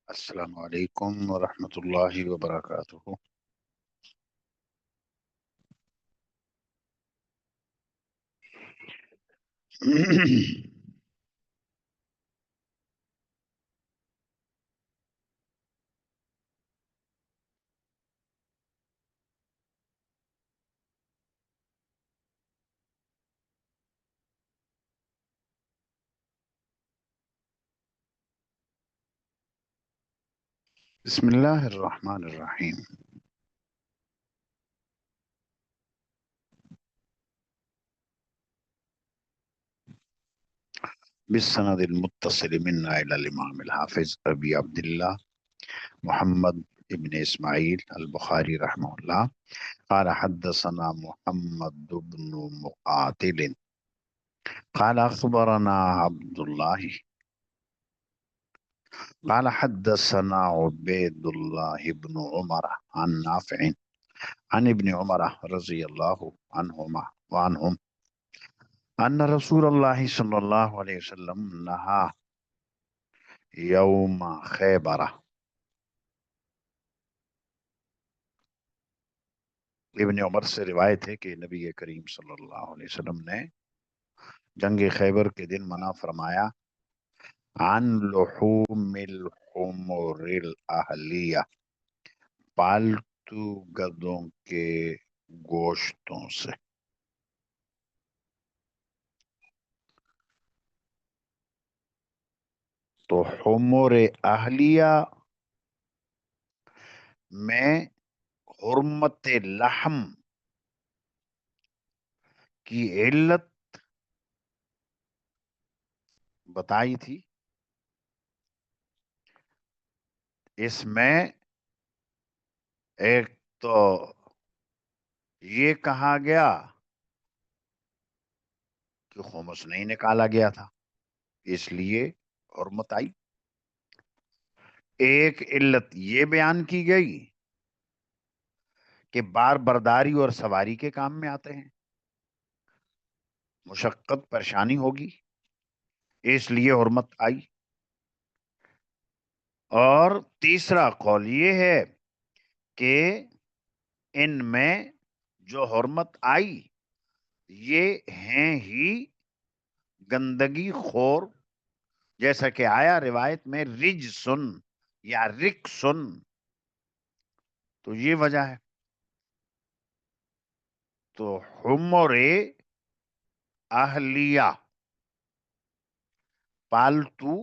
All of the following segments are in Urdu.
السلام علیکم ورحمۃ اللہ وبرکاتہ۔ بسم اللہ الرحمن الرحیم۔ بالسند المتصل منا الى الامام الحافظ ابی عبداللہ محمد ابن اسماعیل البخاری رحمہ اللہ قال حدثنا محمد بن مقاتل قال اخبرنا عبد الله قال حدثنا عبید اللہ بن عمر عن نافع عن ابن عمر رضی اللہ عنہما وعنہم ان رسول اللہ صلی اللہ علیہ وسلم نہا یوم خیبر۔ ابن عمر سے روایت ہے کہ نبی کریم صلی اللہ علیہ وسلم نے جنگ خیبر کے دن منع فرمایا عن لحوم الحمر الاہلیہ، پالتو گدوں کے گوشتوں سے۔ تو حمر اہلیہ میں حرمت لحم کی علت بتائی تھی۔ اس میں ایک تو یہ کہا گیا کہ خمس نہیں نکالا گیا تھا، اس لیے حرمت آئی۔ ایک علت یہ بیان کی گئی کہ بار برداری اور سواری کے کام میں آتے ہیں، مشقت پریشانی ہوگی، اس لیے حرمت آئی۔ اور تیسرا قول یہ ہے کہ ان میں جو حرمت آئی یہ ہیں ہی گندگی خور، جیسا کہ آیا روایت میں رجسن یا رکسن، تو یہ وجہ ہے۔ تو حمر اہلیہ پالتو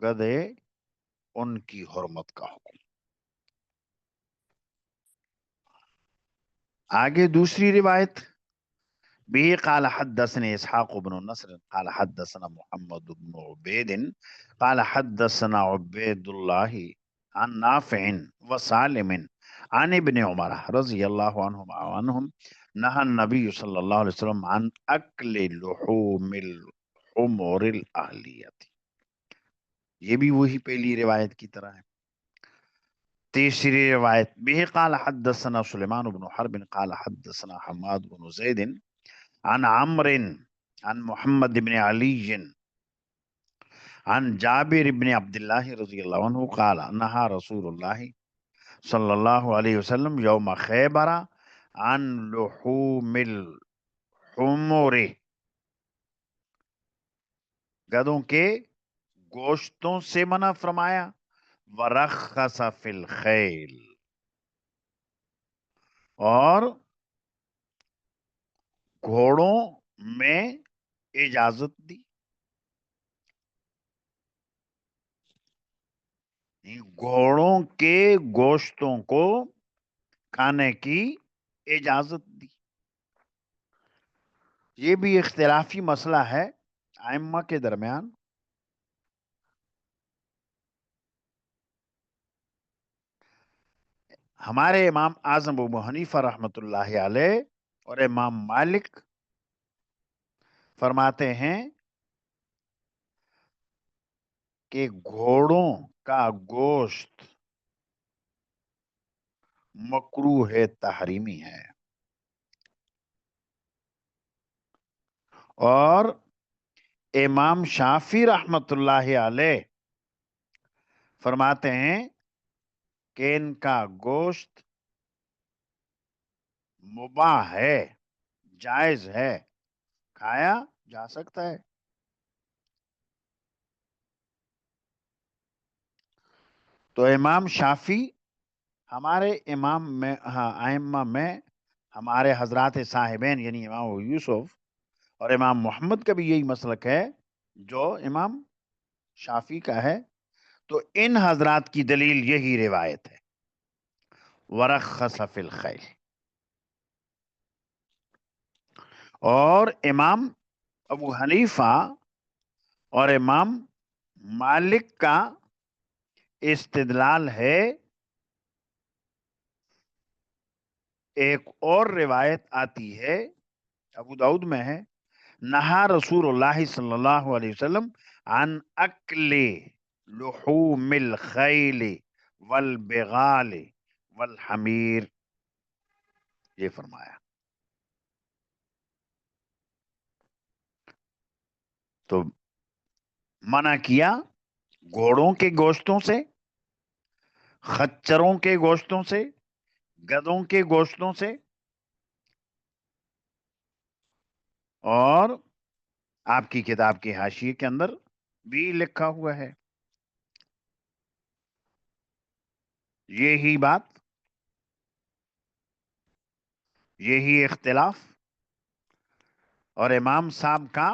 گدے، ان کی حرمت کا حکم۔ آگے دوسری روایت بھی قال حدثنا اسحاق بن نصر قال حدثنا محمد بن عبید قال حدثنا عبید اللہ عن نافع وسالم عن ابن عمر رضی اللہ عنہما وعنہم نہى النبی صلی اللہ علیہ وسلم عن اکل لحوم الحمر الاہلیت۔ یہ بھی وہی پہلی روایت کی طرح ہے۔ تیسری روایت بھی قال حدثنا سلیمان بن حرب قال حدثنا حماد بن زید عن عمرو عن محمد بن علی عن جابر بن عبداللہ رضی اللہ عنہ قال نہى رسول اللہ صلی اللہ علیہ وسلم یوم خیبر عن لحوم الحمر، گدوں کے گوشتوں سے منع فرمایا، ورخص فی الخیل، اور گھوڑوں میں اجازت دی۔ گھوڑوں کے گوشتوں کو کھانے کی اجازت دی۔ یہ بھی اختلافی مسئلہ ہے ائمہ کے درمیان۔ ہمارے امام اعظم ابو حنیفہ رحمۃ اللہ علیہ اور امام مالک فرماتے ہیں کہ گھوڑوں کا گوشت مکروہ تحریمی ہے، اور امام شافعی رحمۃ اللہ علیہ فرماتے ہیں کہ ان کا گوشت مباح ہے، جائز ہے، کھایا جا سکتا ہے۔ تو امام شافی ہمارے امام میں، ہاں ائمہ میں ہمارے حضرات صاحبین یعنی امام ابو یوسف اور امام محمد کا بھی یہی مسلک ہے جو امام شافی کا ہے۔ تو ان حضرات کی دلیل یہی روایت ہے، ورخص فی الخیل۔ اور امام ابو حنیفہ اور امام مالک کا استدلال ہے، ایک اور روایت آتی ہے ابو داؤد میں ہے، نہا رسول اللہ صلی اللہ علیہ وسلم عن اکل لحوم الخیل والبغال والحمیر، یہ فرمایا۔ تو منع کیا گھوڑوں کے گوشتوں سے، خچروں کے گوشتوں سے، گدوں کے گوشتوں سے، اور آپ کی کتاب کے حاشیے کے اندر بھی لکھا ہوا ہے یہی بات، یہی اختلاف۔ اور امام صاحب کا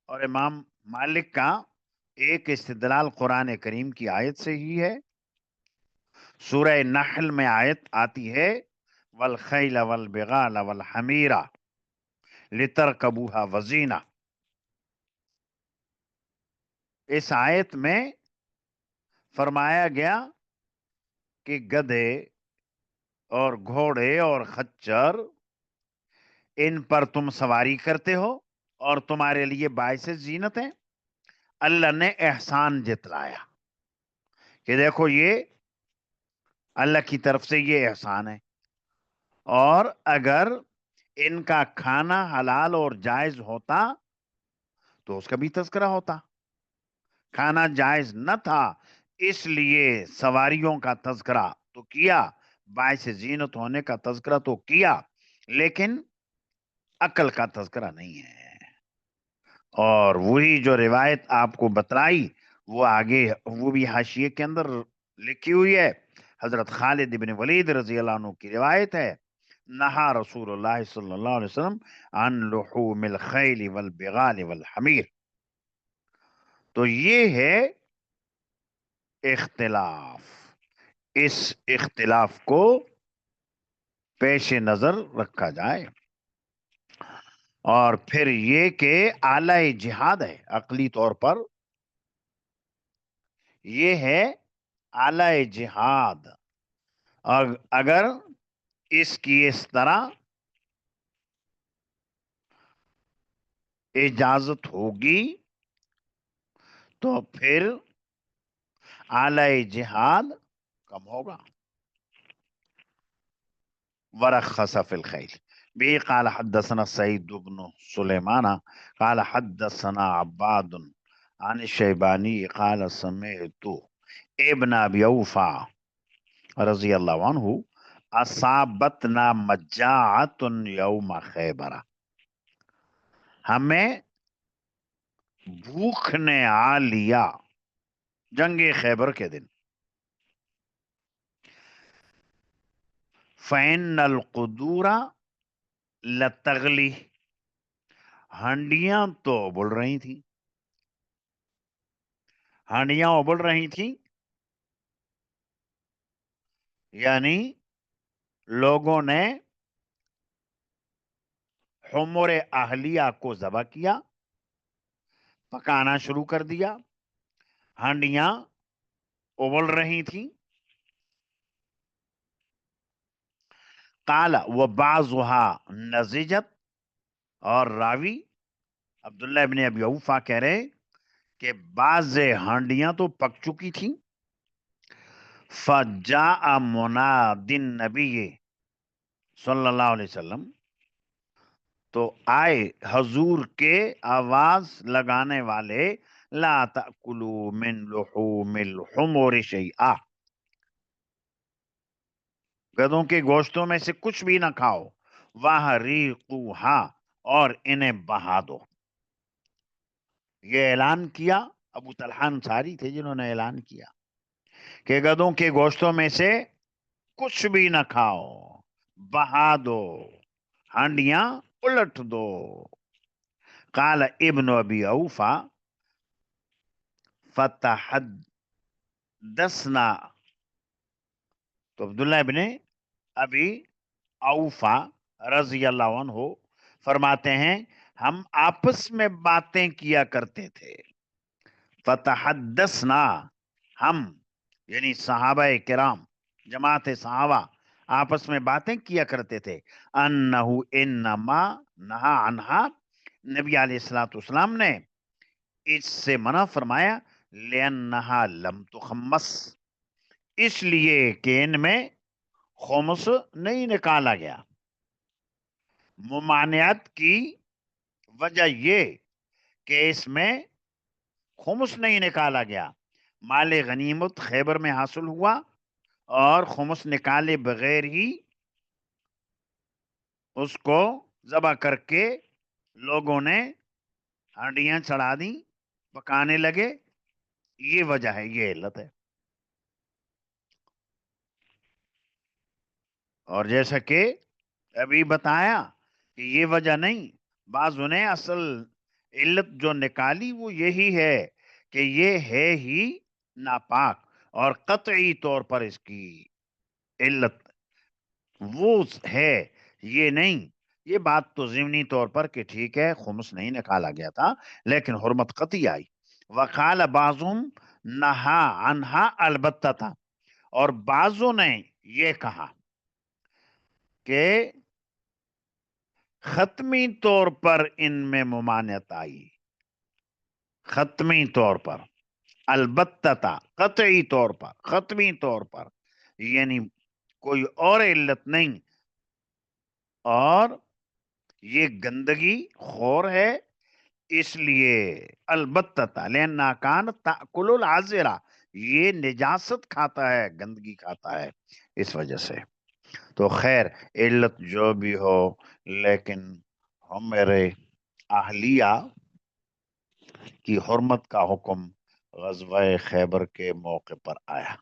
اور امام مالک کا ایک استدلال قرآن کریم کی آیت سے ہی ہے۔ سورہ نحل میں آیت آتی ہے والخیل والبغال والحمیر لترکبوها وزینہ۔ اس آیت میں فرمایا گیا کہ گدھے اور گھوڑے اور خچر ان پر تم سواری کرتے ہو اور تمہارے لیے باعث زینت ہیں۔ اللہ نے احسان جتلایا کہ دیکھو یہ اللہ کی طرف سے یہ احسان ہے، اور اگر ان کا کھانا حلال اور جائز ہوتا تو اس کا بھی تذکرہ ہوتا۔ کھانا جائز نہ تھا، اس لیے سواریوں کا تذکرہ تو کیا، باعث زینت ہونے کا تذکرہ تو کیا، لیکن عقل کا تذکرہ نہیں ہے۔ اور وہی جو روایت آپ کو بتلائی وہ آگے وہ بھی حاشیے کے اندر لکھی ہوئی ہے، حضرت خالد بن ولید رضی اللہ عنہ کی روایت ہے، نہا رسول اللہ صلی اللہ علیہ وسلم عن لحوم الخیل والبغال والحمیر۔ تو یہ ہے اختلاف، اس اختلاف کو پیش نظر رکھا جائے۔ اور پھر یہ کہ اعلی جہاد ہے عقلی طور پر، یہ ہے اعلی جہاد، اور اگر اس کی اس طرح اجازت ہوگی تو پھر اعلی جہاد کم ہوگا۔ ورخص فی الخیل بھی قال حدثنا سعید بن سلیمان قال حدثنا عباد عن الشیبانی قال سمعت ابن ابی اوفا رضی اللہ عنہ اصابتنا مجاعت یوم خیبر، ہمیں بھوک نے آ لیا جنگ خیبر کے دن۔ فَإِنَّ الْقُدُورَ لَتَغْلِي، ہانڈیاں تو ابل رہی تھیں، ہانڈیاں ابل رہی تھیں، یعنی لوگوں نے حمر اہلیہ کو ذبح کیا، پکانا شروع کر دیا، ہانڈیاں ابل رہی تھیں۔ قال وبعضها نضجت، اور راوی عبداللہ ابن ابی اوفا کہہ رہے کہ بعض ہانڈیاں تو پک چکی تھیں۔ فجاء مناد النبی صلی اللہ علیہ وسلم، تو آئے حضور کے آواز لگانے والے لا تأکلوا من لحوم الحمر شیئا، گدھوں کے گوشتوں میں سے کچھ بھی نہ کھاؤ، وَحْرِقُوهَا، اور انہیں بہا دو۔ یہ اعلان کیا، ابو طلحہ انصاری تھے جنہوں نے اعلان کیا کہ گدھوں کے گوشتوں میں سے کچھ بھی نہ کھاؤ، بہا دو، ہانڈیاں الٹ دو۔ قال ابن ابی اوفا فتحدثنا، تو عبداللہ ابن ابی اوفا رضی اللہ عنہ فرماتے ہیں ہم آپس میں باتیں کیا کرتے تھے، فتحدثنا، ہم یعنی صحابہ کرام، جماعت صحابہ آپس میں باتیں کیا کرتے تھے، انہو انما نہا عنہا، نبی علیہ الصلوۃ والسلام نے اس سے منع فرمایا، لأنہا لم تخمس، اس لیے کہ ان میں خمس نہیں نکالا گیا۔ ممانعت کی وجہ یہ کہ اس میں خمس نہیں نکالا گیا، مال غنیمت خیبر میں حاصل ہوا اور خمس نکالے بغیر ہی اس کو ذبح کر کے لوگوں نے ہانڈیاں چڑھا دیں، پکانے لگے، یہ وجہ ہے، یہ علت ہے۔ اور جیسا کہ ابھی بتایا کہ یہ وجہ نہیں، بعضوں نے اصل علت جو نکالی وہ یہی ہے کہ یہ ہے ہی ناپاک، اور قطعی طور پر اس کی علت وہ ہے، یہ نہیں۔ یہ بات تو ضمنی طور پر کہ ٹھیک ہے خمس نہیں نکالا گیا تھا لیکن حرمت قطعی آئی۔ وقال بعضهم نہا عنہا البتہ تھا، اور بعضوں نے یہ کہا کہ ختمی طور پر ان میں ممانعت آئی، ختمی طور پر، البتہ قطعی طور پر، ختمی طور پر، یعنی کوئی اور علت نہیں، اور یہ گندگی خور ہے اس لیے، البتہ لأنها كانت تأكل العذرة، یہ نجاست کھاتا ہے، گندگی کھاتا ہے، اس وجہ سے۔ تو خیر علت جو بھی ہو، لیکن میرے اہلیہ کی حرمت کا حکم غزوہ خیبر کے موقع پر آیا۔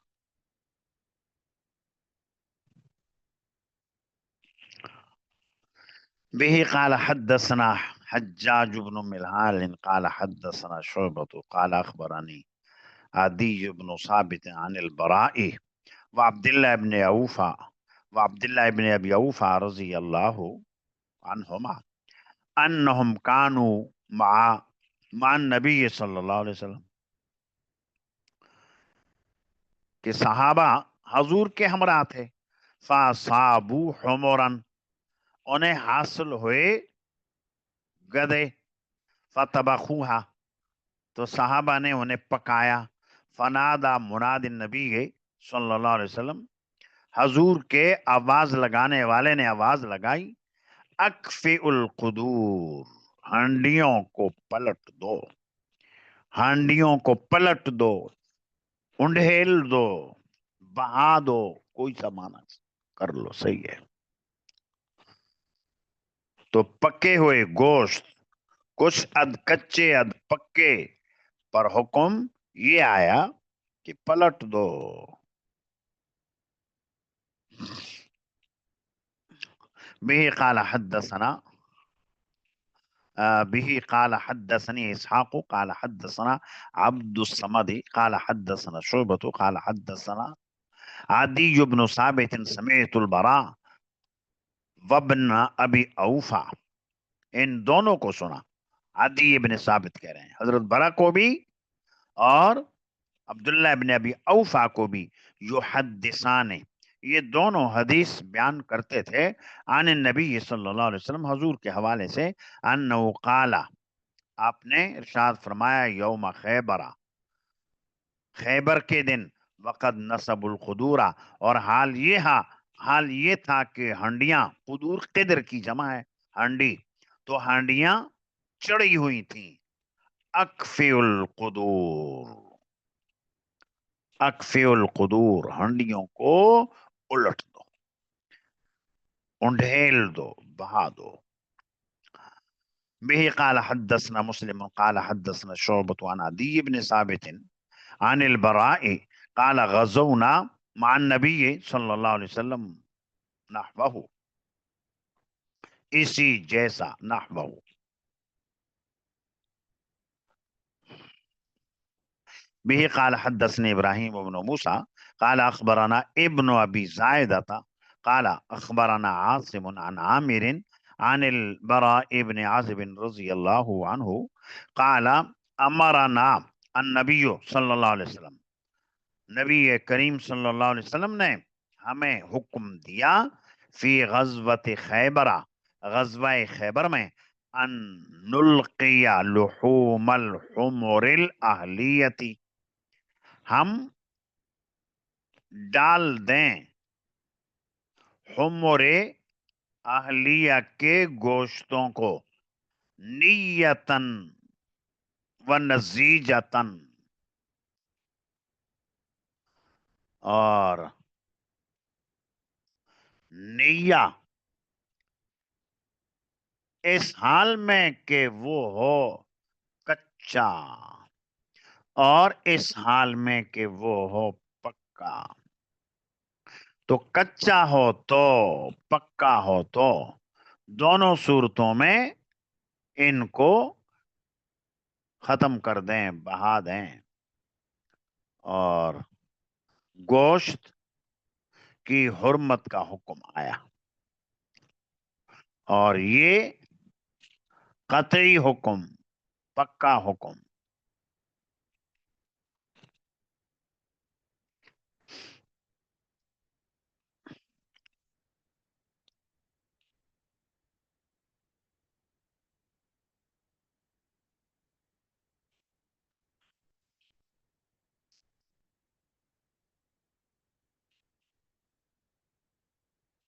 به قال حدثنا حجاج بن ملحان قال حدثنا شعبة قال اخبرني عدي بن ثابت عن البراء وعبد الله بن اوفا وعبد الله بن ابي اوفا رضي الله عنهما انهم كانوا مع النبي صلی اللہ علیہ وسلم، کہ صحابہ حضور کے ہمراہ تھے، فاصابوا حمرا، انہیں حاصل ہوئے گدے، فتبخوها، تو صحابہ نے انہیں پکایا، فنادا مناد النبی صلی اللہ علیہ وسلم، حضور کے آواز لگانے والے نے آواز لگائی، اکفئ القدور، ہانڈیوں کو پلٹ دو، ہانڈیوں کو پلٹ دو، انڈھیل دو، بہا دو، کوئی سا معنی کر لو، صحیح ہے۔ تو پکے ہوئے گوشت، کچھ اد کچے اد پکے پر حکم یہ آیا کہ پلٹ دو۔ به قال حدثنا به قال حدثني اسحاق قال حدثنا عبد الصمد قال حدثنا شعبة قال حدثنا عدي بن ثابت سمعت البراء وابن ابي اوفا، ان دونوں کو سنا، عدی ابن ثابت کہہ رہے ہیں حضرت برا کو بھی اور عبداللہ ابن ابی اوفا کو بھی، یحدثان، یہ دونوں حدیث بیان کرتے تھے، عن النبی صلی اللہ علیہ وسلم، حضور کے حوالے سے، انہو قال، آپ نے ارشاد فرمایا، یوم خیبر، خیبر کے دن، وقد نصب القدورہ، اور حال یہ تھا کہ ہنڈیاں، قدور قدر کی جمع ہے ہانڈی، تو ہانڈیاں چڑھی ہوئی تھیں، اکفی القدور، اکفی القدور، ہنڈیوں کو الٹ دو، انڈھیل دو، بہا دو. به قال حدثنا مسلم قال حدثنا شعبة عن عدي بن ثابت عن البراء قال غزونا مع النبي صلی اللہ علیہ وسلم نحوه، اسی جیسا، نحوه. به قال حدثني ابراهيم بن موسى قال اخبرنا ابن ابي زائدة قال اخبرنا عاصم عن عامر عن البراء بن عازب رضي الله عنه قال امرنا النبي صلی اللہ علیہ وسلم، نبی کریم صلی اللہ علیہ وسلم نے ہمیں حکم دیا فی غزوۃ خیبر، غزوہ خیبر میں، ان نلقی لحوم الحمر الاہلیتی، ہم ڈال دیں حمر اہلیہ کے گوشتوں کو، نیتن و نزیجتن، اور نیہ اس حال میں کہ وہ ہو کچا، اور اس حال میں کہ وہ ہو پکا. تو کچا ہو تو، پکا ہو تو، دونوں صورتوں میں ان کو ختم کر دیں، بہا دیں. اور گوشت کی حرمت کا حکم آیا، اور یہ قطعی حکم، پکا حکم.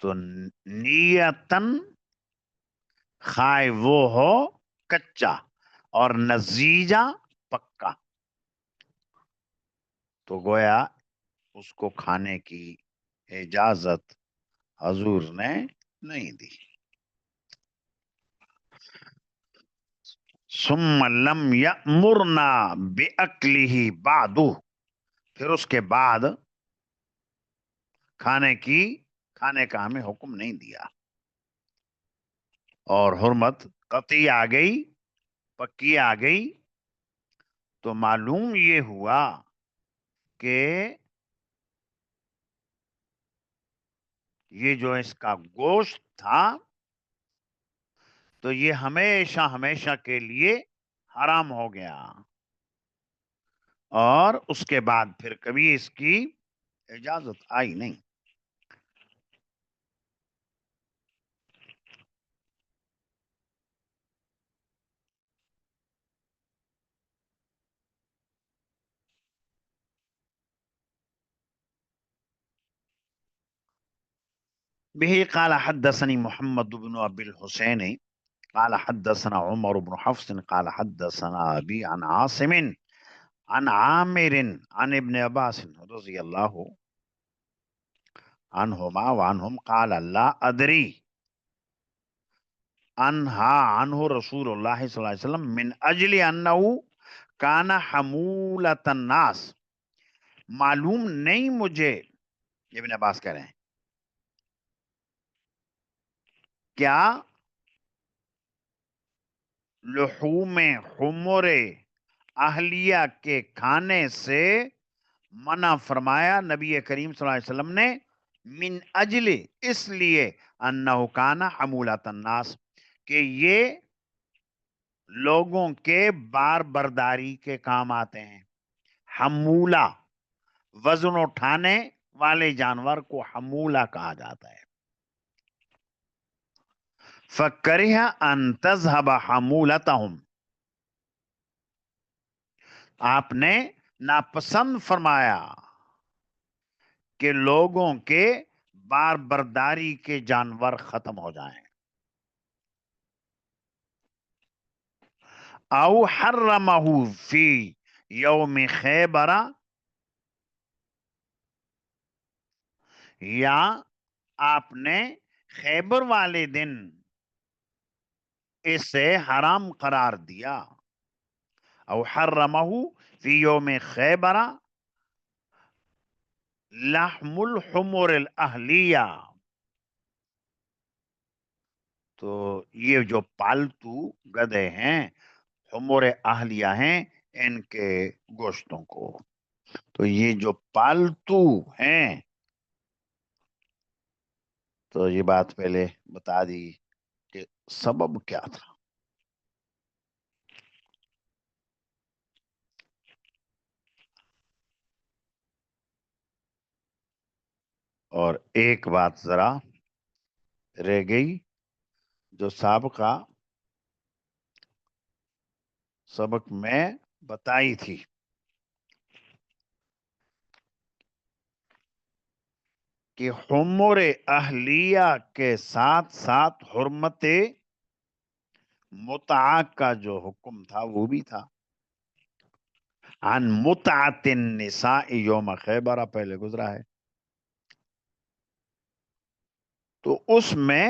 تو نیتن خائے وہ ہو کچا، اور نزیجہ پکا، تو گویا اس کو کھانے کی اجازت حضور نے نہیں دی. ثم لم یأمرنا بأکلہ بعد، پھر اس کے بعد کھانے کا ہمیں حکم نہیں دیا، اور حرمت قطعی آ گئی، پکی آ گئی. تو معلوم یہ ہوا کہ یہ جو اس کا گوشت تھا تو یہ ہمیشہ ہمیشہ کے لیے حرام ہو گیا، اور اس کے بعد پھر کبھی اس کی اجازت آئی نہیں. به قال حدثني محمد بن ابي الحسين قال حدثنا عمر بن حفص قال حدثنا ابي عن عاصم عن عامر عن ابن عباس رضي الله عنهما وعنهم قال لا ادري انہا عنہ رسول اللہ صلی اللہ علیہ وسلم من اجل انه کان حمولۃ الناس، معلوم نہیں مجھے، ابن عباس کہہ رہے ہیں، کیا لحوم حمر اہلیہ کے کھانے سے منع فرمایا نبی کریم صلی اللہ علیہ وسلم نے، من اجل اس لیے، انہ کان حمولۃ الناس کہ یہ لوگوں کے بار برداری کے کام آتے ہیں. حمولہ وزن اٹھانے والے جانور کو حمولہ کہا جاتا ہے. فَكَرِهَ أَن تَذْهَبَ حَمُولَتَهُمْ، آپ نے ناپسند فرمایا کہ لوگوں کے بار برداری کے جانور ختم ہو جائیں. او حرمہ فی یوم خیبر، یا آپ نے خیبر والے دن اسے حرام قرار دیا. او حرمہ فی یوم خیبر لحم الحمر الاہلیہ. تو یہ جو پالتو گدھے ہیں، حمر اہلیہ ہیں، ان کے گوشتوں کو. تو یہ جو پالتو ہیں، تو یہ بات پہلے بتا دی کہ سبب کیا تھا. اور ایک بات ذرا رہ گئی جو سابقہ سبق میں بتائی تھی، کہ حمر اہلیہ کے ساتھ ساتھ حرمت متعہ کا جو حکم تھا وہ بھی تھا. عن متعت النساء یوم خیبر پہلے گزرا ہے. تو اس میں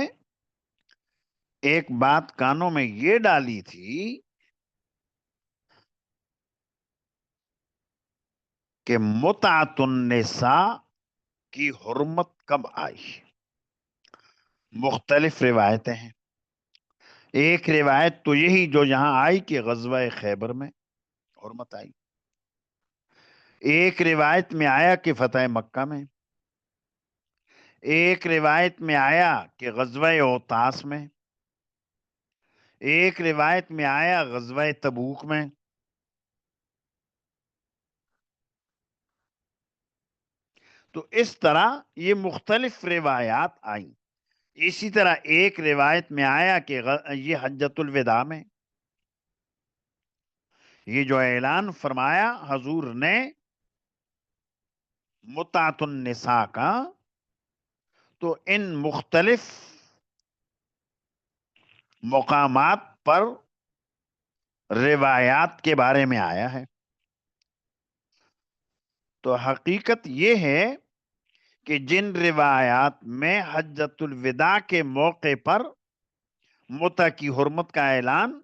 ایک بات کانوں میں یہ ڈالی تھی کہ متعت النساء کی حرمت کب آئی. مختلف روایتیں ہیں. ایک روایت تو یہی جو یہاں آئی کہ غزوہ خیبر میں حرمت آئی. ایک روایت میں آیا کہ فتح مکہ میں. ایک روایت میں آیا کہ غزوہ اوطاس میں. ایک روایت میں آیا غزوہ تبوک میں. تو اس طرح یہ مختلف روایات آئیں. اسی طرح ایک روایت میں آیا کہ یہ حجۃ الوداع میں یہ جو اعلان فرمایا حضور نے متعت النساء کا، تو ان مختلف مقامات پر روایات کے بارے میں آیا ہے. تو حقیقت یہ ہے کہ جن روایات میں حجۃ الوداع کے موقع پر متع کی حرمت کا اعلان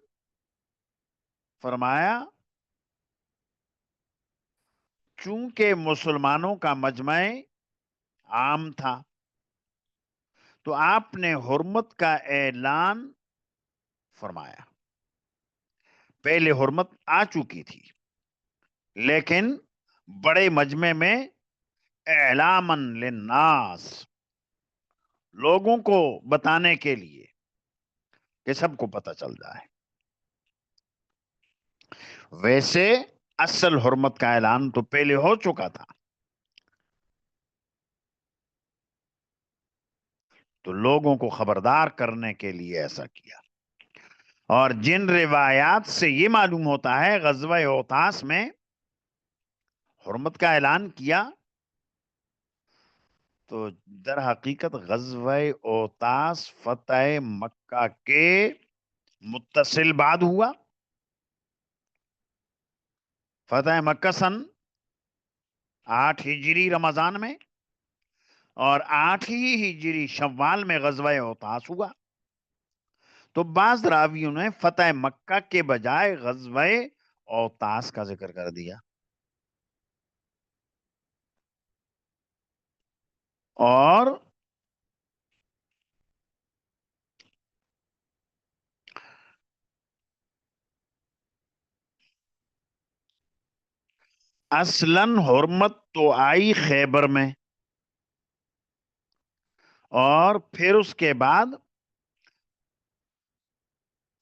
فرمایا، چونکہ مسلمانوں کا مجمع عام تھا، تو آپ نے حرمت کا اعلان فرمایا. پہلے حرمت آ چکی تھی، لیکن بڑے مجمع میں اعلاماً للناس، لوگوں کو بتانے کے لیے کہ سب کو پتہ چل جائے. ویسے اصل حرمت کا اعلان تو پہلے ہو چکا تھا، تو لوگوں کو خبردار کرنے کے لیے ایسا کیا. اور جن روایات سے یہ معلوم ہوتا ہے غزوہ اوطاس میں حرمت کا اعلان کیا، تو در حقیقت غزوہ اوطاس فتح مکہ کے متصل بعد ہوا. فتح مکہ سن 8 ہجری رمضان میں، اور 8 ہی ہجری شوال میں غزوہ اوطاس ہوا. تو بعض راویوں نے فتح مکہ کے بجائے غزوہ اوطاس کا ذکر کر دیا. اور اصلاً حرمت تو آئی خیبر میں، اور پھر اس کے بعد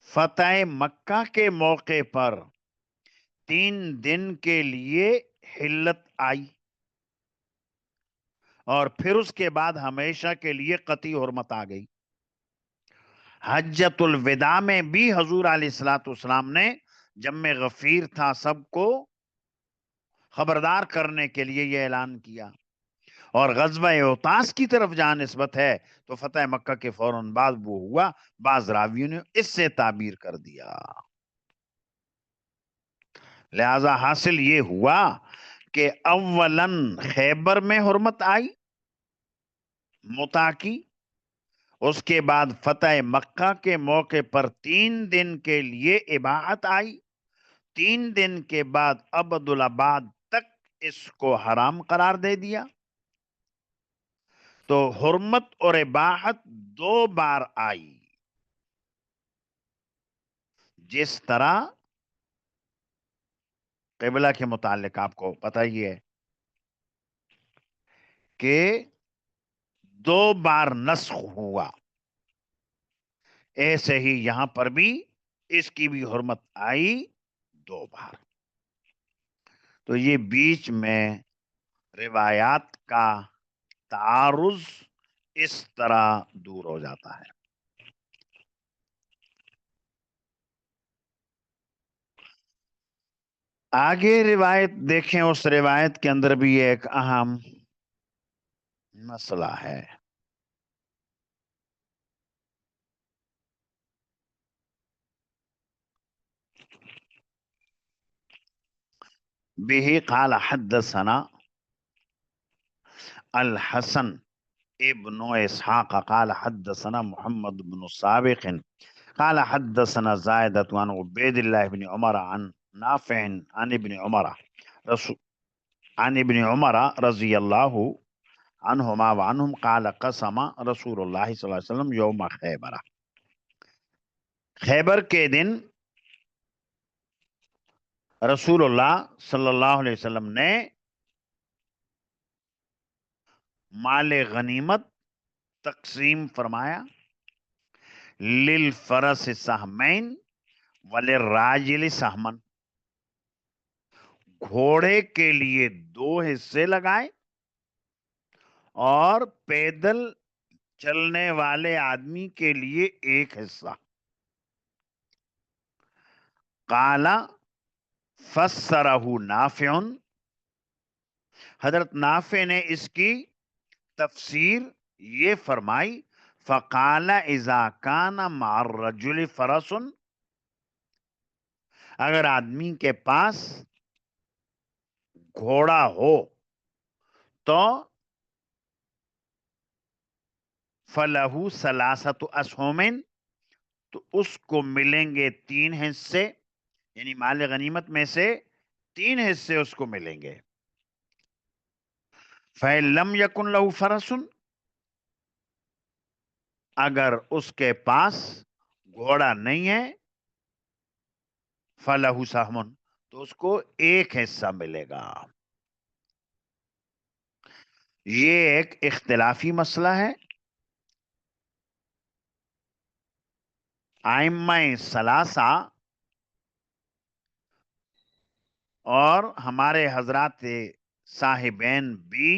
فتح مکہ کے موقع پر 3 دن کے لیے حلت آئی، اور پھر اس کے بعد ہمیشہ کے لیے قطعی حرمت آ گئی. حجۃ الوداع میں بھی حضور علیہ الصلوۃ والسلام نے جم غفیر تھا، سب کو خبردار کرنے کے لیے یہ اعلان کیا. اور غزوہ اوطاس کی طرف جہاں نسبت ہے تو فتح مکہ کے فوراً بعد وہ ہوا. بعض راویوں نے اس سے تعبیر کر دیا. لہذا حاصل یہ ہوا کہ اولن خیبر میں حرمت آئی متا کی، اس کے بعد فتح مکہ کے موقع پر 3 دن کے لیے اباحت آئی، 3 دن کے بعد عبد الآباد تک اس کو حرام قرار دے دیا. تو حرمت اور اباحت 2 بار آئی. جس طرح قبلہ کے متعلق آپ کو پتہ ہی ہے کہ 2 بار نسخ ہوا، ایسے ہی یہاں پر بھی اس کی بھی حرمت آئی 2 بار. تو یہ بیچ میں روایات کا تعارض اس طرح دور ہو جاتا ہے. آگے روایت دیکھیں، اس روایت کے اندر بھی ایک اہم مسئلہ ہے. به قال حدثنا الحسن ابن اسحاق قال حدثنا محمد بن سابق قال حدثنا زائدة عن عبيد الله بن عمر عن نافع عن ابن عمر عن ابن عمر رضی اللہ عنہما وعنہم قال قسم رسول اللہ صلی اللہ علیہ وسلم یوم خیبر. خیبر کے دن رسول اللہ صلی اللہ علیہ وسلم نے مال غنیمت تقسیم فرمایا. للفرس سہمین وللراجل سہمن، گھوڑے کے لیے 2 حصے لگائے اور پیدل چلنے والے آدمی کے لیے 1 حصہ. قال فسرہ نافع، حضرت نافع نے اس کی تفسیر یہ فرمائی، فقال اذا کان مع الرجل فرس، اگر آدمی کے پاس گھوڑا ہو تو فلہو ثلاثۃ اسہم، تو اس کو ملیں گے 3 حصے، یعنی مال غنیمت میں سے 3 حصے اس کو ملیں گے. فَإِن لَمْ يَكُنْ لَهُ فَرَسٌ، اگر اس کے پاس گھوڑا نہیں ہے، فَلَهُ سَهْمٌ، تو اس کو 1 حصہ ملے گا. یہ ایک اختلافی مسئلہ ہے. ائمہ ثلاثہ اور ہمارے حضرات صاحبین بھی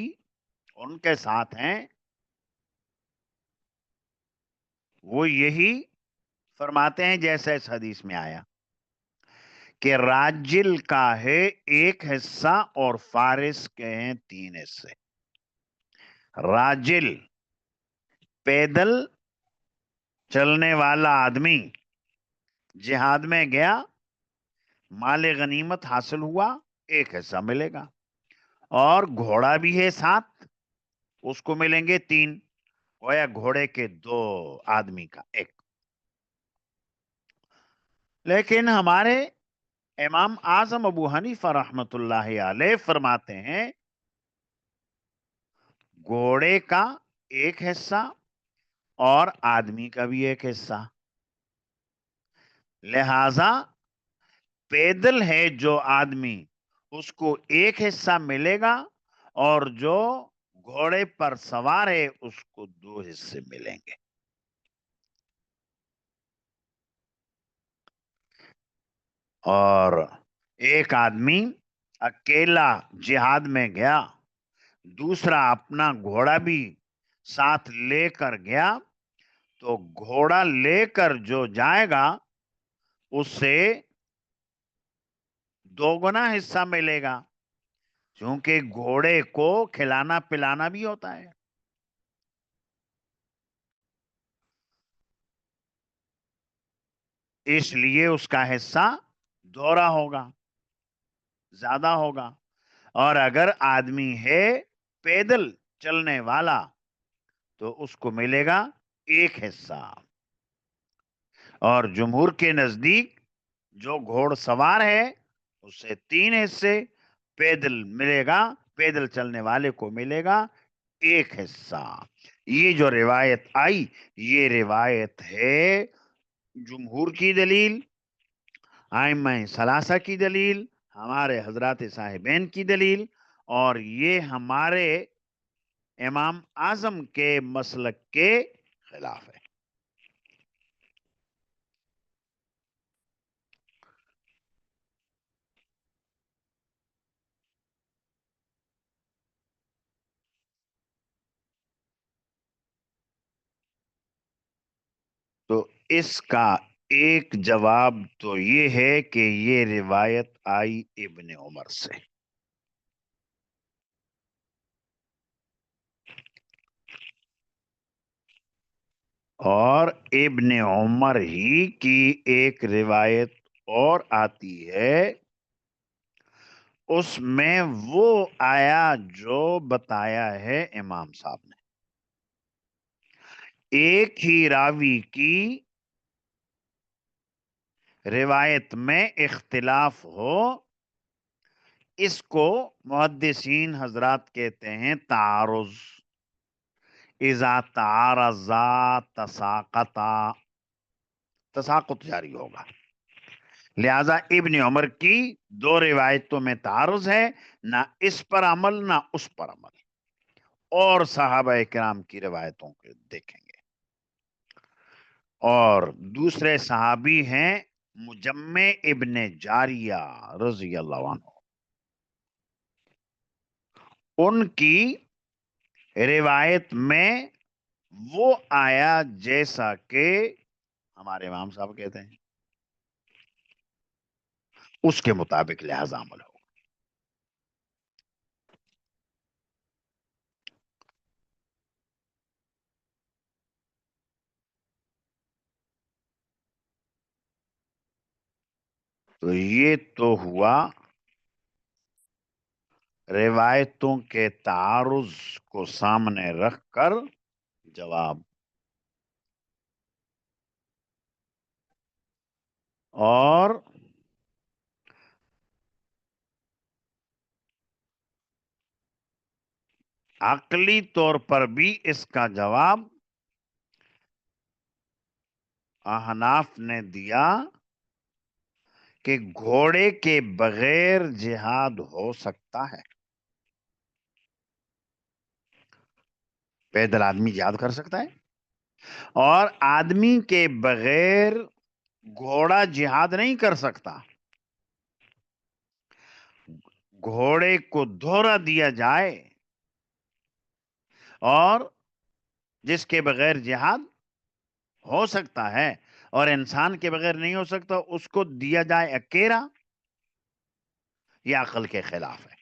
ان کے ساتھ ہیں، وہ یہی فرماتے ہیں جیسے اس حدیث میں آیا کہ راجل کا ہے 1 حصہ اور فارس کے ہیں 3 حصے. راجل پیدل چلنے والا آدمی جہاد میں گیا، مال غنیمت حاصل ہوا، 1 حصہ ملے گا. اور گھوڑا بھی ہے ساتھ، اس کو ملیں گے 3، گویا گھوڑے کے 2 آدمی کا 1. لیکن ہمارے امام اعظم ابو حنیفہ رحمت اللہ علیہ فرماتے ہیں گھوڑے کا 1 حصہ اور آدمی کا بھی 1 حصہ. لہذا پیدل ہے جو آدمی، اس کو 1 حصہ ملے گا، اور جو گھوڑے پر سوار ہے اس کو 2 حصے ملیں گے. اور ایک آدمی اکیلا جہاد میں گیا، دوسرا اپنا گھوڑا بھی ساتھ لے کر گیا، تو گھوڑا لے کر جو جائے گا اس سے 2 گنا حصہ ملے گا، کیونکہ گھوڑے کو کھلانا پلانا بھی ہوتا ہے. اس لیے اس کا حصہ دوہرا ہوگا. زیادہ ہوگا. اور اگر آدمی ہے پیدل چلنے والا تو اس کو ملے گا 1 حصہ. اور جمہور کے نزدیک جو گھوڑ سوار ہے اسے 3 حصے. پیدل ملے گا, پیدل چلنے والے کو ملے گا 1 حصہ. یہ جو روایت آئی یہ روایت ہے جمہور کی دلیل, ائمہ ثلاثہ کی دلیل, ہمارے حضرات صاحبین کی دلیل, اور یہ ہمارے امام اعظم کے مسلک کے خلاف ہے. تو اس کا ایک جواب تو یہ ہے کہ یہ روایت آئی ابن عمر سے. اور ابن عمر ہی کی ایک روایت اور آتی ہے, اس میں وہ آیا جو بتایا ہے امام صاحب نے. ایک ہی راوی کی روایت میں اختلاف ہو, اس کو محدثین حضرات کہتے ہیں تعارض. اذا تعارضا تساقطا, تساقط جاری ہوگا. لہذا ابن عمر کی 2 روایتوں میں تعارض ہے, نہ اس پر عمل نہ اس پر عمل. اور صحابہ کرام کی روایتوں کو دیکھیں گے. اور دوسرے صحابی ہیں مجمع ابن جاریہ رضی اللہ عنہ. ان کی روایت میں وہ آیا جیسا کہ ہمارے امام صاحب کہتے ہیں, اس کے مطابق لہذا عمل ہو. تو یہ تو ہوا روایتوں کے تعارض کو سامنے رکھ کر جواب. اور عقلی طور پر بھی اس کا جواب احناف نے دیا کہ گھوڑے کے بغیر جہاد ہو سکتا ہے. پیدل آدمی جہاد کر سکتا ہے, اور آدمی کے بغیر گھوڑا جہاد نہیں کر سکتا. گھوڑے کو دھورا دیا جائے اور جس کے بغیر جہاد ہو سکتا ہے اور انسان کے بغیر نہیں ہو سکتا, اس کو دیا جائے اکیرا, یہ عقل کے خلاف ہے.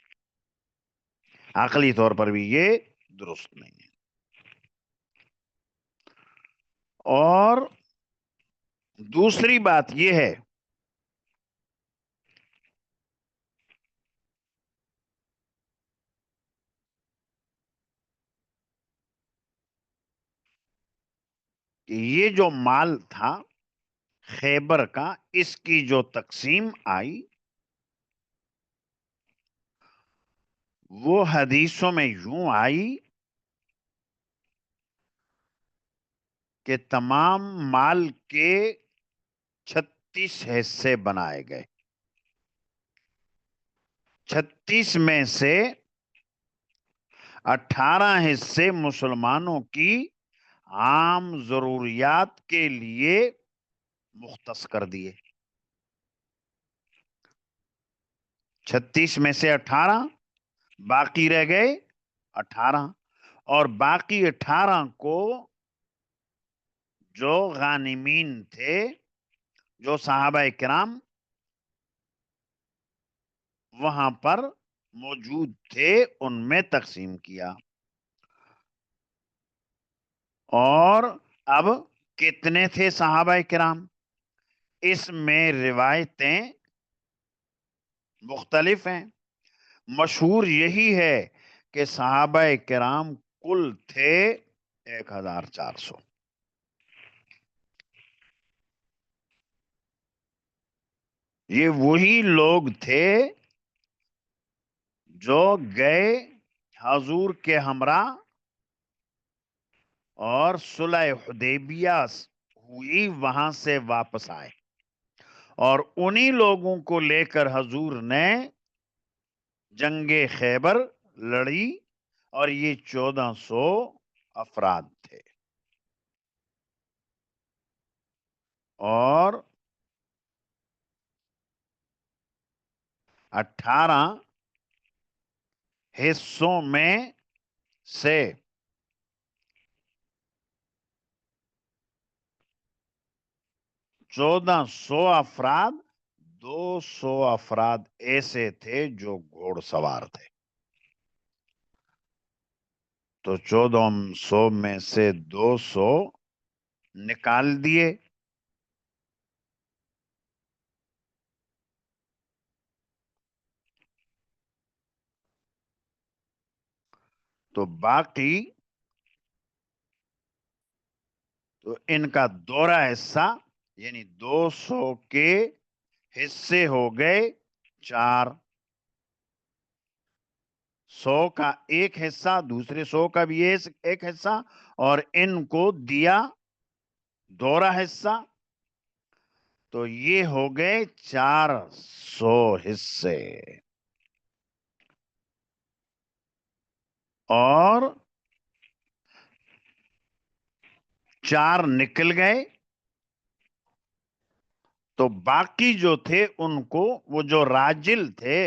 عقلی طور پر بھی یہ درست نہیں ہے. اور دوسری بات یہ ہے کہ یہ جو مال تھا خیبر کا, اس کی جو تقسیم آئی وہ حدیثوں میں یوں آئی کہ تمام مال کے 36 حصے بنائے گئے. 36 میں سے 18 حصے مسلمانوں کی عام ضروریات کے لیے مختص کر دیے. 36 میں سے 18, باقی رہ گئے 18, اور باقی 18 کو جو غانمین تھے, جو صحابہ کرام وہاں پر موجود تھے, ان میں تقسیم کیا. اور اب کتنے تھے صحابہ کرام, اس میں روایتیں مختلف ہیں. مشہور یہی ہے کہ صحابہ کرام کل تھے 1400. یہ وہی لوگ تھے جو گئے حضور کے ہمراہ اور صلح حدیبیہ ہوئی، وہاں سے واپس آئے، اور انہی لوگوں کو لے کر حضور نے جنگ خیبر لڑی، اور یہ 1400 افراد تھے. اور 18 حصوں میں سے 1400 افراد، 200 افراد ایسے تھے جو گھوڑ سوار تھے. تو 1400 میں سے 200 نکال دیے. تو باقی تو ان کا دوہرا حصہ، یعنی 200 کے حصے ہو گئے 4. 100 کا ایک حصہ، دوسرے 100 کا بھی ایک حصہ، اور ان کو دیا دوہرا حصہ. تو یہ ہو گئے 400 حصے. اور 4 نکل گئے. تو باقی جو تھے ان کو، وہ جو راجل تھے،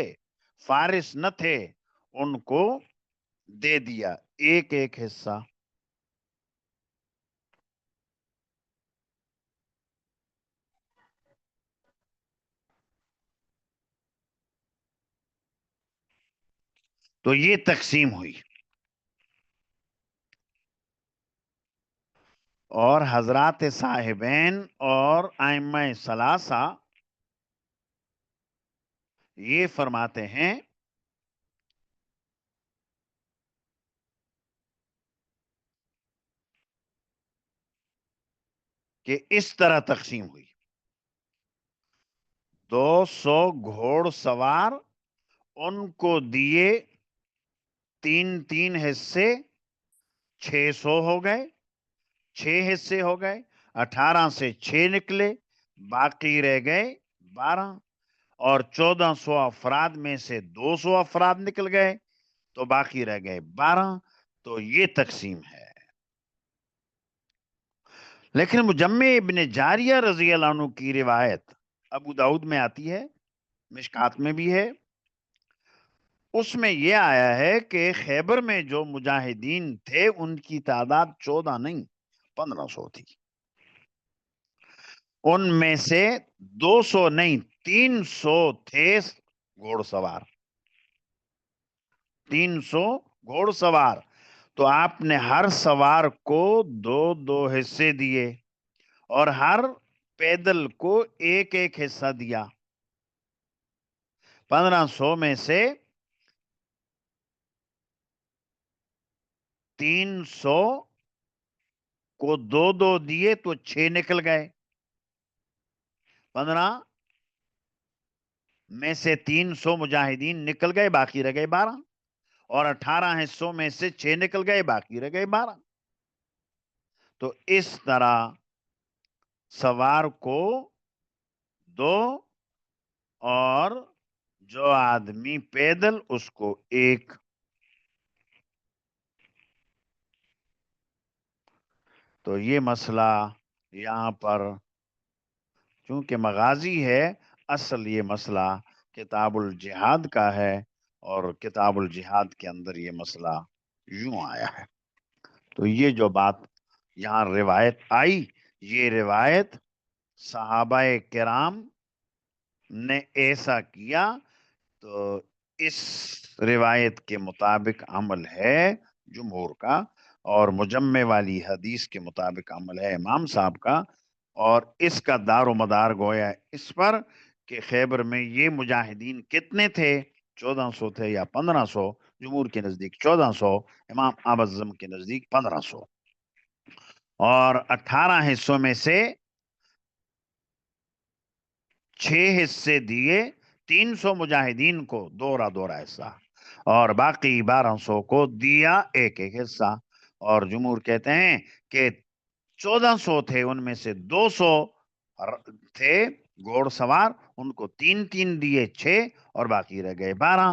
فارس نہ تھے، ان کو دے دیا ایک ایک حصہ. تو یہ تقسیم ہوئی. اور حضرات صاحبین اور ائمہ ثلاثہ یہ فرماتے ہیں کہ اس طرح تقسیم ہوئی. 200 گھوڑ سوار، ان کو دیے 3 حصے، 600 ہو گئے. 6 حصے ہو گئے، 18 سے 6 نکلے، باقی رہ گئے 12. اور 1400 افراد میں سے 200 افراد نکل گئے، تو باقی رہ گئے 12. تو یہ تقسیم ہے. لیکن مجمع ابن جاریہ رضی اللہ عنہ کی روایت ابو داؤد میں آتی ہے، مشکات میں بھی ہے. اس میں یہ آیا ہے کہ خیبر میں جو مجاہدین تھے ان کی تعداد 14 نہیں 1500 تھی. ان میں سے 200 نہیں 300 تھے گھوڑ سوار. 300 گھوڑ سوار. تو آپ نے ہر سوار کو 2 حصے دیے، اور ہر پیدل کو ایک ایک حصہ دیا. 1500 میں سے 300 کو 2 دیے تو 6 نکل گئے. 15 میں سے 300 مجاہدین نکل گئے، باقی رہ گئے 12. اور 18 حصوں میں سے 6 نکل گئے، باقی رہ گئے 12. تو اس طرح سوار کو 2، اور جو آدمی پیدل اس کو 1. تو یہ مسئلہ یہاں پر چونکہ مغازی ہے، اصل یہ مسئلہ کتاب الجہاد کا ہے، اور کتاب الجہاد کے اندر یہ مسئلہ یوں آیا ہے. تو یہ جو بات یہاں روایت آئی، یہ روایت صحابہ کرام نے ایسا کیا، تو اس روایت کے مطابق عمل ہے جمہور کا، اور مجمع والی حدیث کے مطابق عمل ہے امام صاحب کا. اور اس کا دار و مدار گویا اس پر کہ خیبر میں یہ مجاہدین کتنے تھے، 1400 تھے یا 1500، جمہور کے نزدیک 1400، امام اعظم کے نزدیک 1500، اور 18 حصوں میں سے 6 حصے دیے 300 مجاہدین کو، دورہ دورہ حصہ، اور باقی 1200 کو دیا ایک ایک حصہ۔ اور جمہور کہتے ہیں کہ 1400 تھے، ان میں سے 200 تھے گھوڑ سوار، ان کو 3 دیے 6، اور باقی رہ گئے 12۔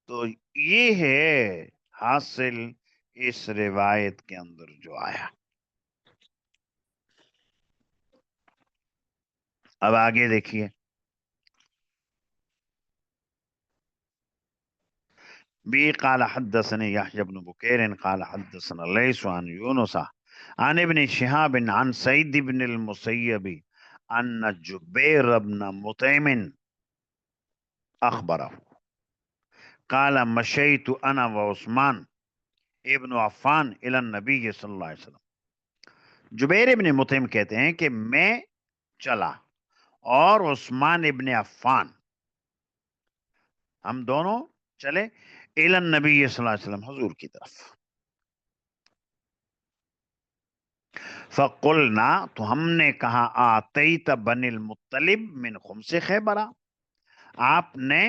تو یہ ہے حاصل اس روایت کے اندر جو آیا۔ اب آگے دیکھیے، بی قال حدثني يحيى بن بكير قال حدثنا ليس عن يونس عن ابن شهاب عن سعيد بن المسيب أن جبير بن مطعم أخبره قال مشيت أنا وعثمان ابن عفان إلى النبي صلی اللہ علیہ وسلم۔ جبیر ابن مطعم کہتے ہیں کہ میں چلا اور عثمان ابن عفان، ہم دونوں چلے الی النبی صلی اللہ علیہ وسلم، حضور کی طرف۔ فقلنا، تو ہم نے کہا، آتیت بنی المطلب من خمس خیبرہ، آپ نے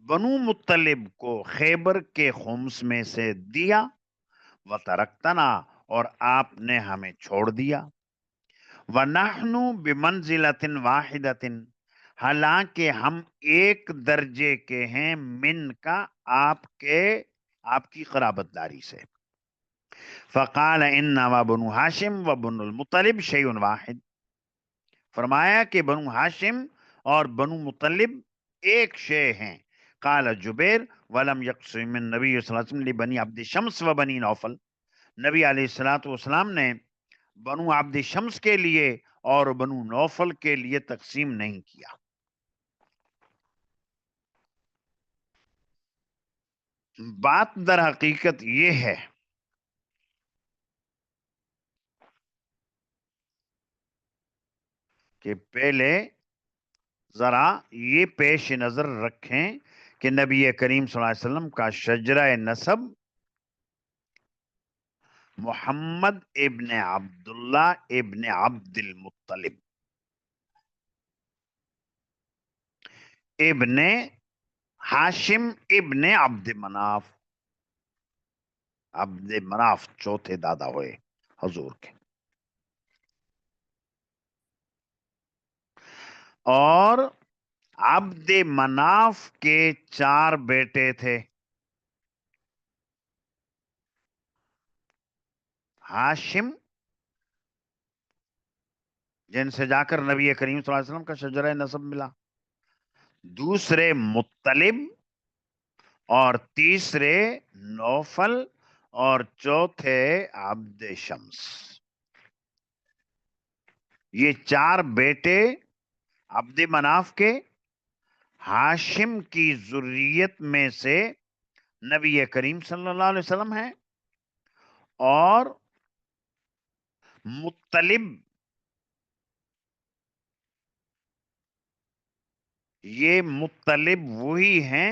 بنو مطلب کو خیبر کے خمس میں سے دیا، وترکتنا، اور آپ نے ہمیں چھوڑ دیا، ونحن بمنزلۃ واحدۃ، حالانکہ ہم ایک درجے کے ہیں، من کا، آپ کی قرابت داری سے۔ فقال انما بنو ہاشم و بنو المطلب شیء واحد، فرمایا کہ بنو ہاشم اور بنو مطلب ایک شے ہیں۔ قال جبیر ولم یقسم النبی صلی اللہ علیہ وسلم لبنی عبد شمس و بنی نوفل، نبی علیہ الصلوۃ والسلام نے بنو عبد شمس کے لیے اور بنو نوفل کے لیے تقسیم نہیں کیا۔ بات در حقیقت یہ ہے کہ پہلے ذرا یہ پیش نظر رکھیں کہ نبی کریم صلی اللہ علیہ وسلم کا شجرہ نسب محمد ابن عبداللہ ابن عبد المطلب ابن ہاشم ابن عبد مناف، عبد مناف چوتھے دادا ہوئے حضور کے، اور عبد مناف کے 4 بیٹے تھے، ہاشم، جن سے جا کر نبی کریم صلی اللہ علیہ وسلم کا شجرہ نسب ملا، دوسرے مطلب، اور تیسرے نوفل، اور چوتھے عبد شمس۔ یہ 4 بیٹے عبد مناف کے، ہاشم کی ذریت میں سے نبی کریم صلی اللہ علیہ وسلم ہیں، اور مطلب، یہ مطلب وہی ہیں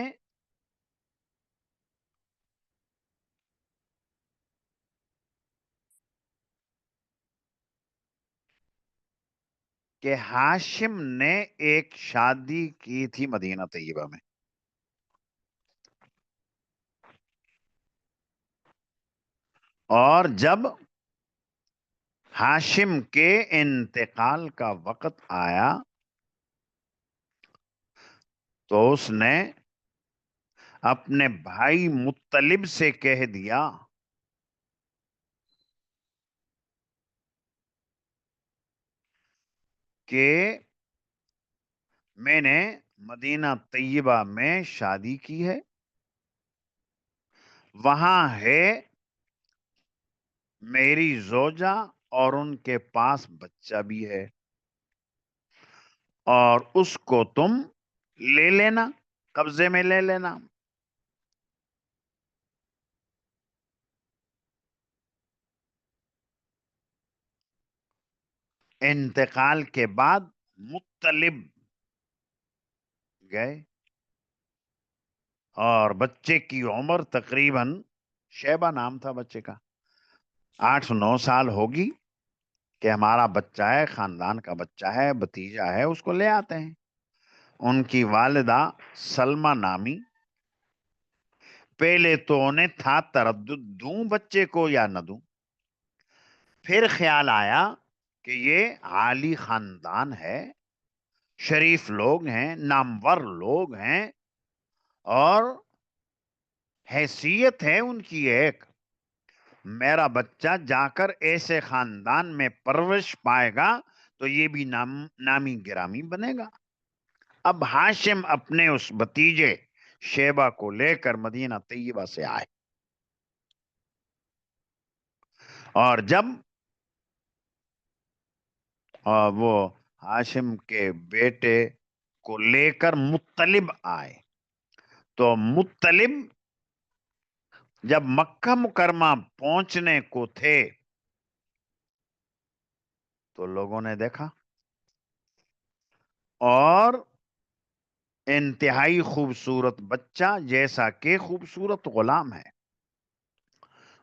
کہ ہاشم نے ایک شادی کی تھی مدینہ طیبہ میں، اور جب ہاشم کے انتقال کا وقت آیا تو اس نے اپنے بھائی مطلب سے کہہ دیا کہ میں نے مدینہ طیبہ میں شادی کی ہے، وہاں ہے میری زوجہ، اور ان کے پاس بچہ بھی ہے، اور اس کو تم لے لینا، قبضے میں لے لینا۔ انتقال کے بعد مطلب گئے اور بچے کی عمر تقریباً، شیبہ نام تھا بچے کا، 8-9 سال ہوگی کہ ہمارا بچہ ہے، خاندان کا بچہ ہے، بھتیجا ہے، اس کو لے آتے ہیں۔ ان کی والدہ سلمہ نامی، پہلے تو انہیں تھا تردد، دوں بچے کو یا نہ دوں، پھر خیال آیا کہ یہ عالی خاندان ہے، شریف لوگ ہیں، نامور لوگ ہیں، اور حیثیت ہے ان کی ایک، میرا بچہ جا کر ایسے خاندان میں پرورش پائے گا تو یہ بھی نامی گرامی بنے گا۔ اب ہاشم اپنے اس بھتیجے شیبہ کو لے کر مدینہ طیبہ سے آئے، اور جب وہ ہاشم کے بیٹے کو لے کر مطلب آئے، تو مطلب جب مکہ مکرمہ پہنچنے کو تھے تو لوگوں نے دیکھا، اور انتہائی خوبصورت بچہ جیسا کہ خوبصورت غلام ہے،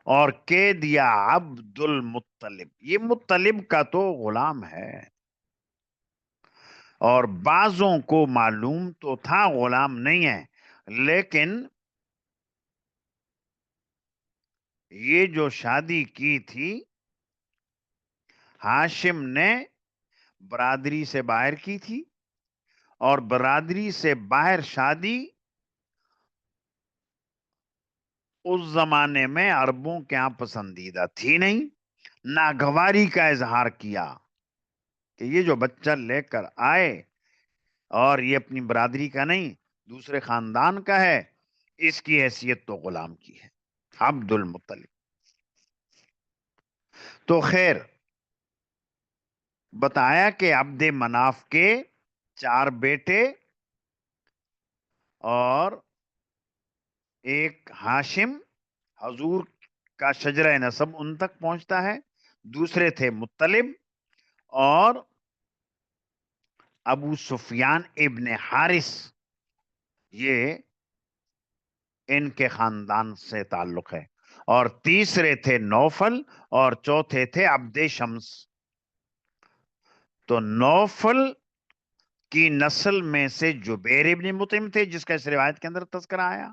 اور کہہ دیا عبد المطلب، یہ مطلب کا تو غلام ہے، اور بعضوں کو معلوم تو تھا غلام نہیں ہے، لیکن یہ جو شادی کی تھی ہاشم نے برادری سے باہر کی تھی، اور برادری سے باہر شادی اس زمانے میں عربوں کے یہاں پسندیدہ تھی نہیں، ناگواری کا اظہار کیا کہ یہ جو بچہ لے کر آئے اور یہ اپنی برادری کا نہیں، دوسرے خاندان کا ہے، اس کی حیثیت تو غلام کی ہے، عبد المطلب۔ تو خیر، بتایا کہ عبد مناف کے 4 بیٹے اور ایک ہاشم، حضور کا شجرہ نسب ان تک پہنچتا ہے، دوسرے تھے مطلب اور ابو سفیان ابن حارث، یہ ان کے خاندان سے تعلق ہے، اور تیسرے تھے نوفل، اور چوتھے تھے عبد شمس۔ تو نوفل کی نسل میں سے جبیر ابن مطعم تھے، جس کا اس روایت کے اندر تذکرہ آیا،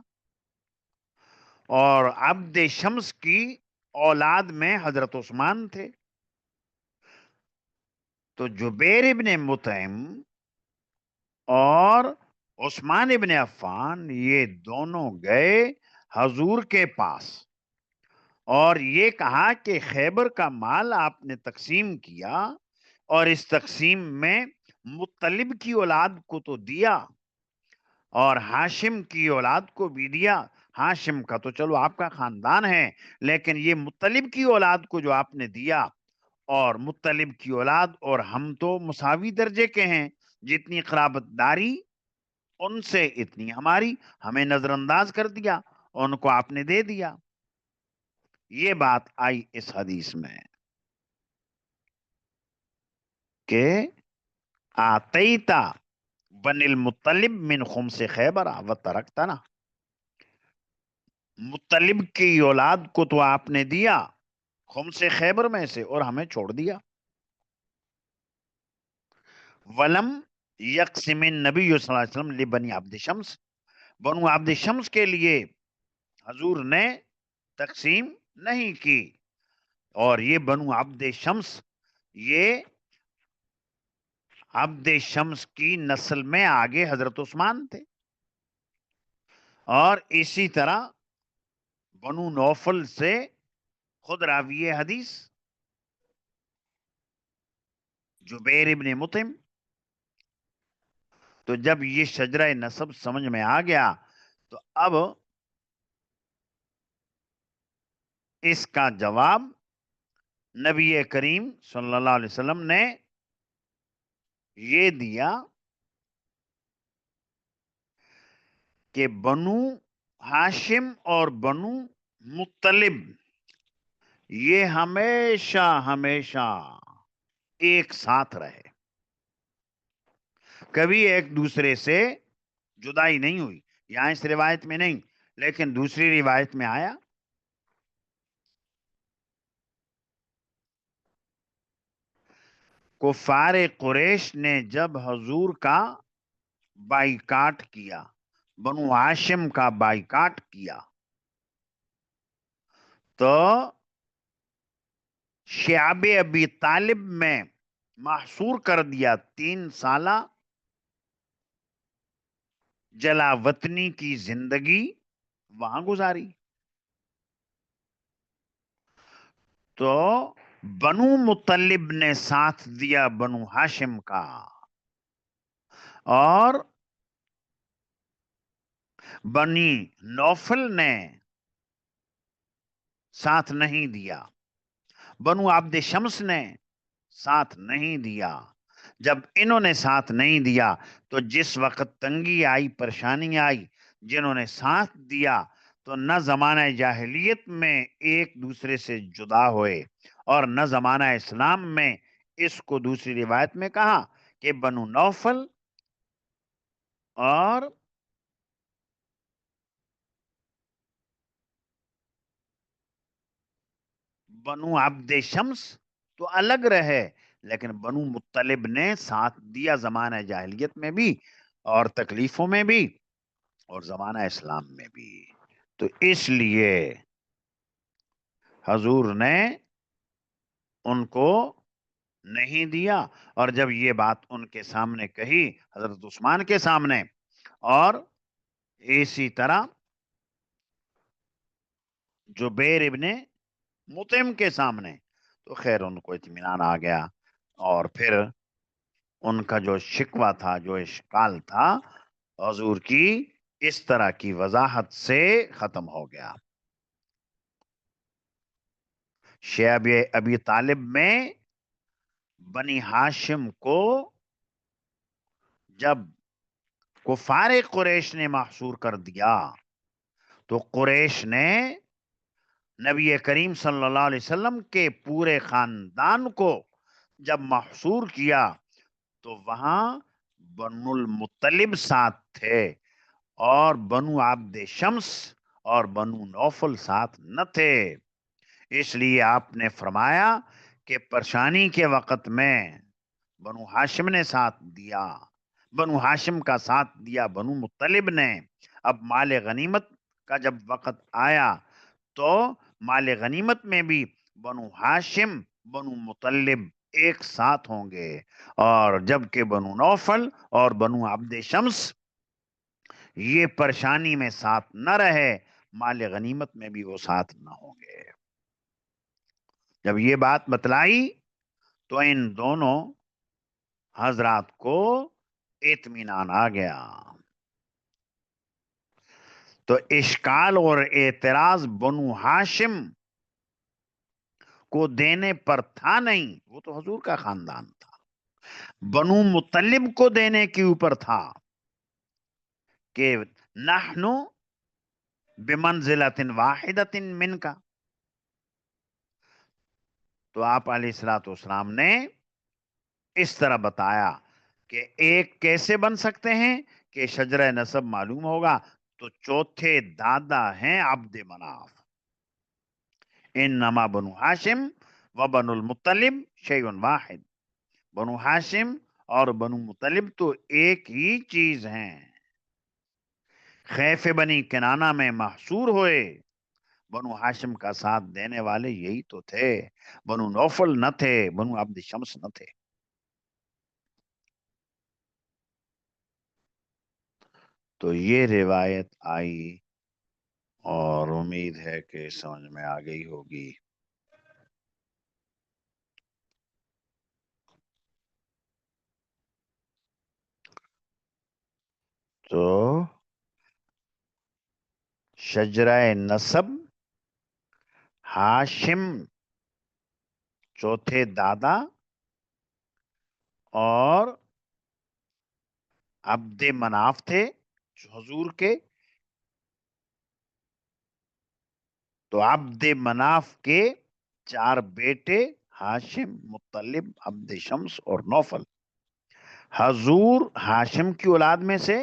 اور عبد شمس کی اولاد میں حضرت عثمان تھے۔ تو جبیر ابن مطعم اور عثمان ابن عفان یہ دونوں گئے حضور کے پاس، اور یہ کہا کہ خیبر کا مال آپ نے تقسیم کیا، اور اس تقسیم میں مطلب کی اولاد کو تو دیا اور ہاشم کی اولاد کو بھی دیا، ہاشم کا تو چلو آپ کا خاندان ہے، لیکن یہ مطلب کی اولاد کو جو آپ نے دیا، اور مطلب کی اولاد اور ہم تو مساوی درجے کے ہیں، جتنی قرابت داری ان سے اتنی ہماری، ہمیں نظر انداز کر دیا، ان کو آپ نے دے دیا۔ یہ بات آئی اس حدیث میں کہ آتیتا بن المطلب من خمس خیبر و ترکتنا، مطلب کی اولاد کو تو آپ نے دیا خمس خیبر میں سے، اور ہمیں چھوڑ دیا۔ ولم یقسم النبی صلی اللہ علیہ وسلم لبنی عبد شمس، بنو عبد شمس کے لیے حضور نے تقسیم نہیں کی، اور یہ بنو عبد شمس یہ عبد شمس کی نسل میں آگے حضرت عثمان تھے، اور اسی طرح بنو نوفل سے خود راوی حدیث جبیر ابن مطعم۔ تو جب یہ شجرہ نسب سمجھ میں آ گیا تو اب اس کا جواب نبی کریم صلی اللہ علیہ وسلم نے یہ دیا کہ بنو ہاشم اور بنو مطلب یہ ہمیشہ ہمیشہ ایک ساتھ رہے، کبھی ایک دوسرے سے جدائی نہیں ہوئی، یہاں اس روایت میں نہیں، لیکن دوسری روایت میں آیا کفار قریش نے جب حضور کا بائیکاٹ کیا، بنو ہاشم کا بائیکاٹ کیا، تو شعب ابی طالب میں محصور کر دیا، 3 سالہ جلا وطنی کی زندگی وہاں گزاری. تو بنو مطلب نے ساتھ دیا بنو ہاشم کا، اور بنی نوفل نے ساتھ نہیں دیا، بنو عبد شمس نے ساتھ نہیں دیا. جب انہوں نے ساتھ نہیں دیا تو جس وقت تنگی آئی، پریشانی آئی، جنہوں نے ساتھ دیا تو نہ زمانہ جاہلیت میں ایک دوسرے سے جدا ہوئے، اور نہ زمانہ اسلام میں. اس کو دوسری روایت میں کہا کہ بنو نوفل اور بنو عبد شمس تو الگ رہے، لیکن بنو مطلب نے ساتھ دیا زمانہ جاہلیت میں بھی، اور تکلیفوں میں بھی، اور زمانہ اسلام میں بھی. تو اس لیے حضور نے ان کو نہیں دیا. اور جب یہ بات ان کے سامنے کہی، حضرت عثمان کے سامنے، اور اسی طرح جبیر ابن مطعم کے سامنے، تو خیر ان کو اطمینان آ گیا، اور پھر ان کا جو شکوہ تھا، جو اشکال تھا، حضور کی اس طرح کی وضاحت سے ختم ہو گیا. شعب ابی طالب میں بنی ہاشم کو جب کفار قریش نے محصور کر دیا، تو قریش نے نبی کریم صلی اللہ علیہ وسلم کے پورے خاندان کو جب محصور کیا، تو وہاں بنو المطلب ساتھ تھے، اور بنو عبد شمس اور بنو نوفل ساتھ نہ تھے. اس لیے آپ نے فرمایا کہ پریشانی کے وقت میں بنو ہاشم نے ساتھ دیا، بنو ہاشم کا ساتھ دیا بنو مطلب نے. اب مال غنیمت کا جب وقت آیا تو مال غنیمت میں بھی بنو ہاشم بنو مطلب ایک ساتھ ہوں گے، اور جبکہ بنو نوفل اور بنو عبد شمس یہ پریشانی میں ساتھ نہ رہے، مال غنیمت میں بھی وہ ساتھ نہ ہوں گے. جب یہ بات بتلائی تو ان دونوں حضرات کو اطمینان آ گیا. تو اشکال اور اعتراض بنو ہاشم کو دینے پر تھا نہیں، وہ تو حضور کا خاندان تھا. بنو مطلب کو دینے کے اوپر تھا کہ نحن بمنزلۃ واحدۃ من کا. تو آپ علیہ الصلوۃ والسلام نے اس طرح بتایا کہ ایک کیسے بن سکتے ہیں کہ شجرہ نسب معلوم ہوگا تو چوتھے دادا ہیں عبد مناف. انما بنو ہاشم و بنو المطلب شیء واحد. بنو ہاشم اور بنو مطلب تو ایک ہی چیز ہیں. خیف بنی کنانہ میں محصور ہوئے، بنو ہاشم کا ساتھ دینے والے یہی تو تھے، بنو نوفل نہ تھے، بنو عبد شمس نہ تھے. تو یہ روایت آئی، اور امید ہے کہ سمجھ میں آ گئی ہوگی. تو شجرہ نسب، ہاشم چوتھے دادا، اور عبد مناف تھے حضور کے. تو عبد مناف کے 4 بیٹے، ہاشم، مطلب، عبد شمس اور نوفل. حضور ہاشم کی اولاد میں سے